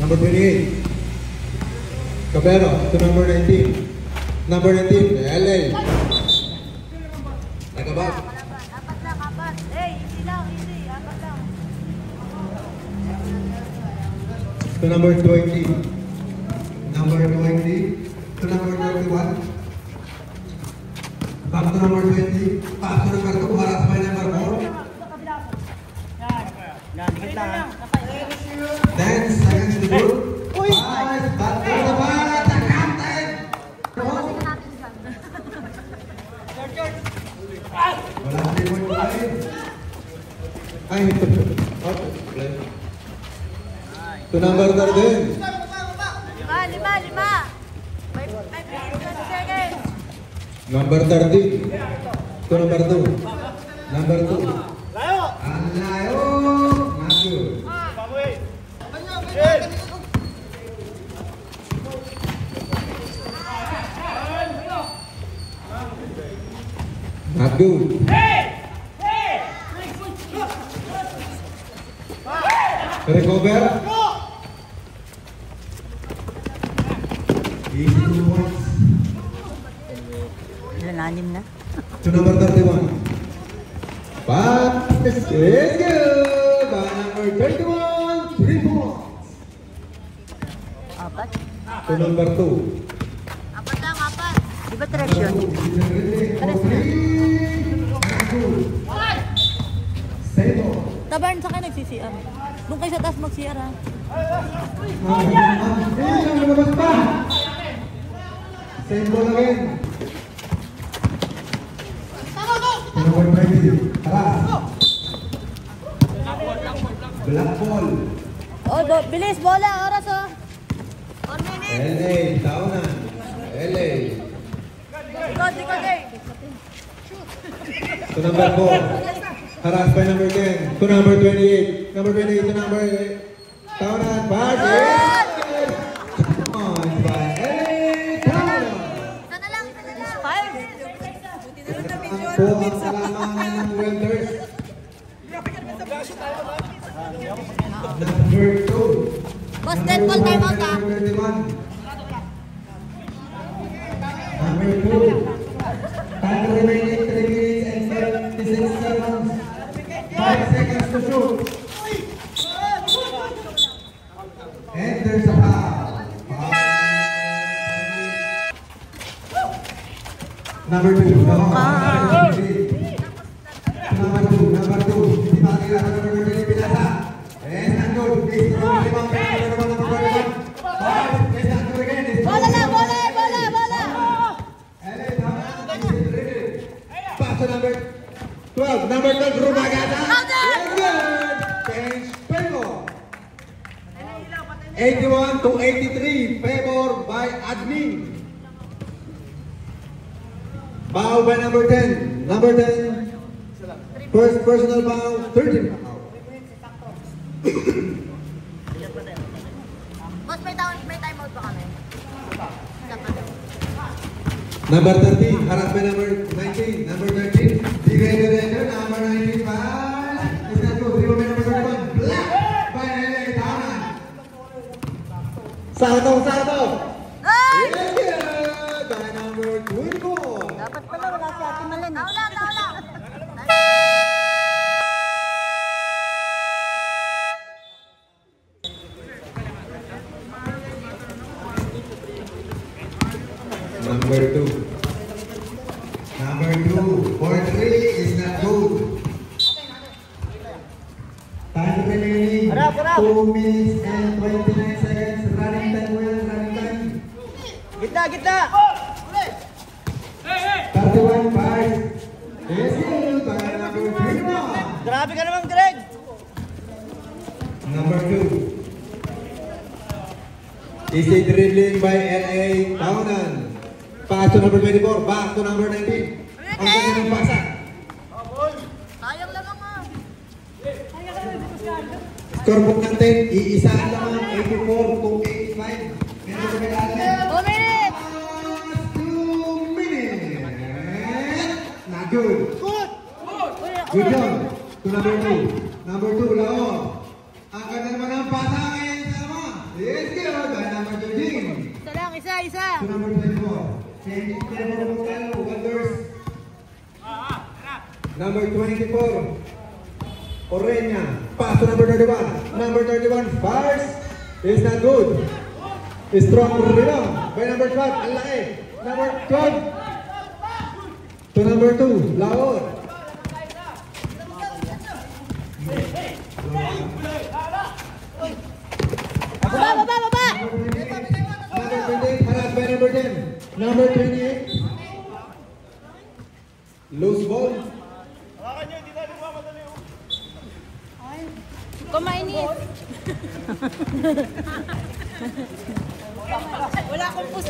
Number 28. Cabero to number 19. Number 19, LA. Nagabag. Apat lang, apat. Hey, easy lang, easy. Apat lang. To number 20. Number 20. To number 31. Back to number 20. Back to number 2. Harap by number 4. 10 seconds to go. 5. Back to the ball at the captain. Wala na yung play. Ay, ito. Play. To number 13. 5 seconds. Number 13. To number 2. Number 2. Ang layo. Matthew. Matthew. Recover. Easy 2 points. Ilan na? To number 31. Pass is good. By number 31, 3 points. Apat? To number 2. Apat lang, apat. Di ba tres yun? Tabarn sa kayo nag-CCR. Doon kayo sa taas mag-CR ha. Same ball again. Number 20. Taras. Black ball. Oh, bilis, bola, oras oh. 1 minute. LA, taunan. LA. Ikot eh. To number 4. Harassed by number 10. To number 28. Number 28 to number 8. Taunan. Party. Points by LA. Taunan. Sana lang. 5. Po ang kalamangan ng Welders. Number 2. Boss, dead ball time out ha. Number 31. Number 2. Time remaining 3 minutes and 76 seconds. 5 seconds to shoot. And there's a foul. Number 2. Number 2. Number 2. Hindi makakila sa number 3 pinasa. And nandun. Base number 5. Base number again. Bola lang, bola. Pass to number 12. Number 12, Rumagata. Good. Change favor. 81 to 83. Favor by admin. Foul by number 10. Number 10. First personal foul. 13 foul. Boss, may time out ba kami? Number 13. Harap by number 19. Number 13. Bigay the record. Number 19 foul. Is that good? Zero by number 31. Black by LA Taunan. Sarto. Ay! Yeah, by number 24. Dapat pala wala si Ate Malen. Naula. Number 2. Number 2. For 3 is not good. Time remaining. 2 minutes and 29 seconds. Running time. Gitna! 31 5. Yes, by number 31. Grabe ka naman, Greg! Number 2. Easy dribbling by LA Taunan. Pass to number 24. Back to number 19. Ang ganda ng pasa. Sayang lang ang Scorebook natin, iisaan lang 84 to 85. Meron sa may atin. 2 minutes! 2 minutes. Not good. Good job. To number 2. Number 2, Lao. Ang ganda naman ng pasa ngayon. Tama. Yes. isa. To number 24. Change Trevor Montano, Wonders. Number 24. Orenya. Pass to number 31. Number 31 fires. Is not good. Strong rebound by number 12. Ang laki. Number 12. To number 2. Laor. Baba! Number 28. Harass by number 10. Number 28. Loose ball. Kumainit. Wala akong puso.